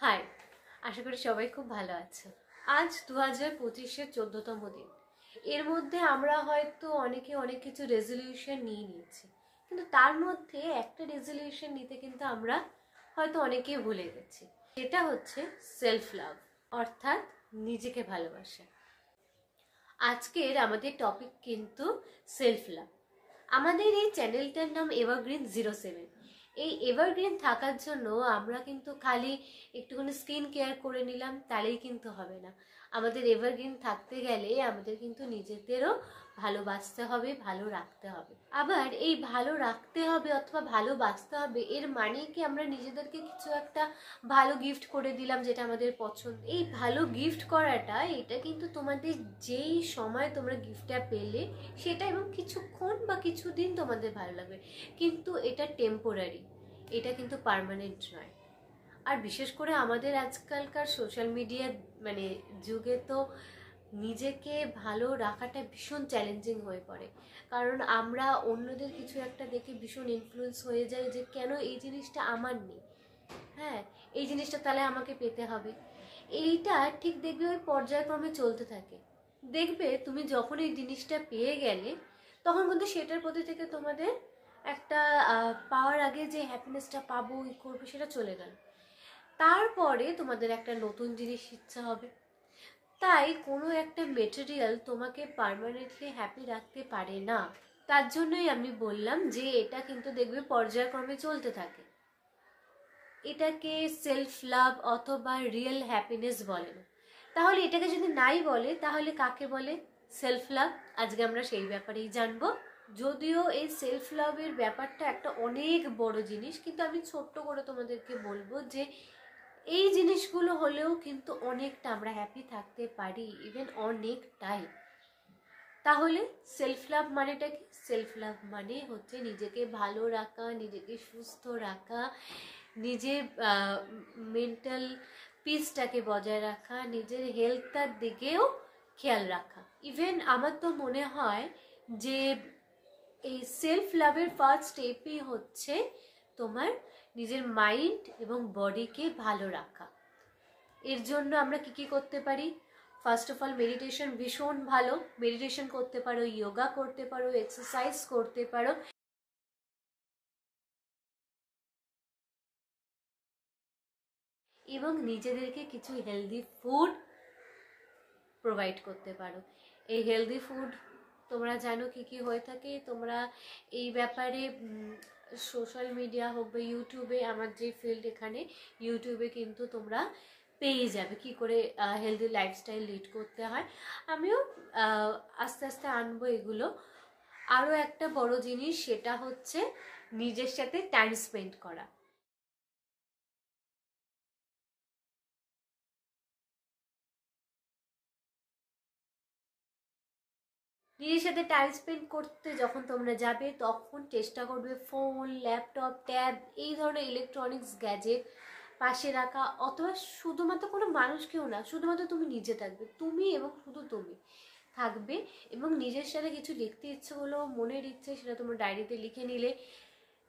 High, আশা করি সবাই খুব ভালো আছে। আজ 2025-এর 14তম দিন। এর মধ্যে আমরা হয়তো অনেকে অনেক কিছু রেজলিউশন নিয়ে নিয়েছি, কিন্তু তার মধ্যে একটা রেজলিউশন নিতে কিন্তু আমরা হয়তো অনেকেই ভুলে গেছি। এটা হচ্ছে সেলফ লাভ, অর্থাৎ নিজেকে ভালোবাসা। আজকের আমাদের টপিক কিন্তু সেলফ লাভ। আমাদের এই চ্যানেলটার নাম এভারগ্রিন 07। এই এভারগ্রিন থাকার জন্য আমরা কিন্তু খালি একটুখানি স্কিন কেয়ার করে নিলাম তাহলেই কিন্তু হবে না। আমাদের এভারগ্রিন থাকতে গেলে আমাদের কিন্তু নিজেদেরও ভালোবাসতে হবে, ভালো রাখতে হবে। আবার এই ভালো রাখতে হবে অথবা ভালোবাসতে হবে এর মানে কি আমরা নিজেদেরকে কিছু একটা ভালো গিফট করে দিলাম যেটা আমাদের পছন্দ? এই ভালো গিফট করাটা এটা কিন্তু তোমাদের যেই সময় তোমরা গিফটটা পেলে সেটা এবং কিছুক্ষণ বা কিছুদিন তোমাদের ভালো লাগবে, কিন্তু এটা টেম্পোরারি, এটা কিন্তু পার্মানেন্ট নয়। আর বিশেষ করে আমাদের আজকালকার সোশ্যাল মিডিয়া যুগে তো নিজেকে ভালো রাখাটা ভীষণ চ্যালেঞ্জিং হয়ে পড়ে, কারণ আমরা অন্যদের কিছু একটা দেখে ভীষণ ইনফ্লুয়েন্স হয়ে যাই যে কেন এই জিনিসটা আমার নেই, হ্যাঁ এই জিনিসটা তাহলে আমাকে পেতে হবে। এইটা ঠিক দেখবে ওই পর্যায়ক্রমে চলতে থাকে। দেখবে তুমি যখন এই জিনিসটা পেয়ে গেলে তখন কিন্তু সেটার প্রতি থেকে তোমাদের একটা পাওয়ার আগে যে হ্যাপিনেসটা পাবো ই করবো সেটা চলে গেল। তারপরে তোমাদের একটা নতুন জিনিস ইচ্ছা হবে। তাই কোনো একটা মেটেরিয়াল তোমাকে পার্মানেন্টলি হ্যাপি রাখতে পারে না। তার জন্যই আমি বললাম যে এটা কিন্তু দেখবে পর্যায়ক্রমে চলতে থাকে। এটাকে সেলফ লাভ অথবা রিয়েল হ্যাপিনেস বলে না। তাহলে এটাকে যদি নাই বলে তাহলে কাকে বলে? Self love. আজকে আমরা সেই ব্যাপারেই জানবো। যদিও এই সেলফ লাভের ব্যাপারটা একটা অনেক বড় জিনিস, কিন্তু আমি ছোট্ট করে তোমাদেরকে বলবো যে এই জিনিসগুলো হলেও কিন্তু অনেকটা আমরা হ্যাপি থাকতে পারি, ইভেন অনেকটাই। তাহলে সেলফ লাভ মানেটা কি? সেলফ লাভ মানে হচ্ছে নিজেকে ভালো রাখা, নিজেকে সুস্থ রাখা, নিজের মেন্টাল পিসটাকে বজায় রাখা, নিজের হেলথটার দিকেও খেয়াল রাখা। ইভেন আমার তো মনে হয় যে এই সেলফ লাভের ফার্স্ট স্টেপই হচ্ছে তোমার নিজের মাইন্ড এবং বডিকে ভালো রাখা। এর জন্য আমরা কি করতে পারি? ফার্স্ট অফ অল মেডিটেশন ভীষণ ভালো। মেডিটেশন করতে পারো, যোগা করতে পারো, এক্সারসাইজ করতে পারো, এবং নিজেদেরকে কিছু হেলদি ফুড প্রোভাইড করতে পারো। এই হেলদি ফুড তোমরা জানো কি কি হয়ে থাকে। তোমরা এই ব্যাপারে সোশ্যাল মিডিয়া হোক বা ইউটিউবে, আমার যে ফিল্ড এখানে ইউটিউবে কিন্তু তোমরা পেয়ে যাবে কি করে হেলদি লাইফস্টাইল লিড করতে হয়। আমিও আস্তে আস্তে আনবো এগুলো। আরও একটা বড় জিনিস সেটা হচ্ছে নিজের সাথে টাইম স্পেন্ড করা। নিজের সাথে টাইম স্পেন্ড করতে যখন তোমরা যাবে তখন চেষ্টা করবে ফোন, ল্যাপটপ, ট্যাব এই ধরনের ইলেকট্রনিক্স গ্যাজেট পাশে রাখা, অথবা শুধুমাত্র কোনো মানুষকেও না, শুধুমাত্র তুমি নিজে থাকবে, তুমি এবং শুধু তুমি থাকবে, এবং নিজের সাথে কিছু লিখতে ইচ্ছে হলো, মনের ইচ্ছে সেটা তোমার ডায়েরিতে লিখে নিলে,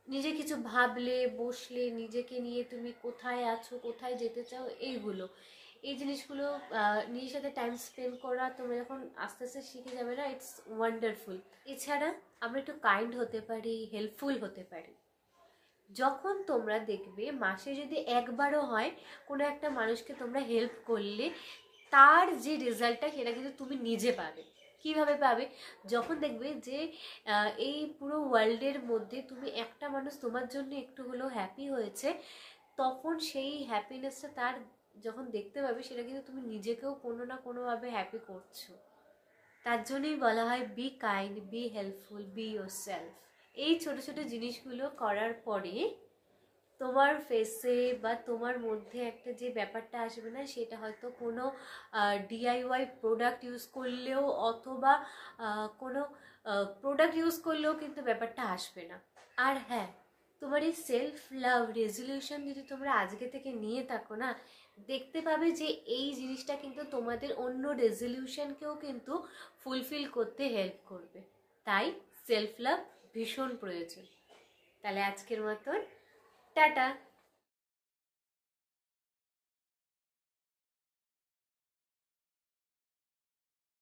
নিজে কিছু ভাবলে, বসলে, নিজেকে নিয়ে তুমি কোথায় আছো, কোথায় যেতে চাও, এইগুলো এই জিনিসগুলো নিজের সাথে টাইম স্পেন্ড করা তোমরা যখন আস্তে আস্তে শিখে যাবে না, ইটস ওয়ান্ডারফুল। এছাড়া আমরা একটু কাইন্ড হতে পারি, হেল্পফুল হতে পারি। যখন তোমরা দেখবে মাসে যদি একবারও হয় কোনো একটা মানুষকে তোমরা হেল্প করলে, তার যে রেজাল্টটা সেটা কিন্তু তুমি নিজে পাবে। কিভাবে পাবে? যখন দেখবে যে এই পুরো ওয়ার্ল্ডের মধ্যে তুমি একটা মানুষ তোমার জন্য একটু হলেও হ্যাপি হয়েছে, তখন সেই হ্যাপিনেসটা তার যখন দেখতে পাবে সেটা কিন্তু তুমি নিজেকেও কোনো না কোনোভাবে হ্যাপি করছো। তার জন্যই বলা হয় be kind, be helpful, B your self. এই ছোট ছোট জিনিসগুলো করার পরে তোমার ফেসে বা তোমার মধ্যে একটা যে ব্যাপারটা আসবে না, সেটা হয়তো কোনো ডিআইওয়াই প্রোডাক্ট ইউজ করলেও অথবা কোনো প্রোডাক্ট ইউজ করলেও কিন্তু ব্যাপারটা আসবে না। আর হ্যাঁ, তোমার এই সেলফ লাভ রেজলিউশন যদি তোমরা আজকে থেকে নিয়ে থাকো না, দেখতে পাবে যে এই জিনিসটা কিন্তু তোমাদের অন্য রেজলিউশনকেও কিন্তু ফুলফিল করতে হেল্প করবে। তাই সেলফ লাভ ভীষণ প্রয়োজন। তাহলে আজকের মতন টাটা।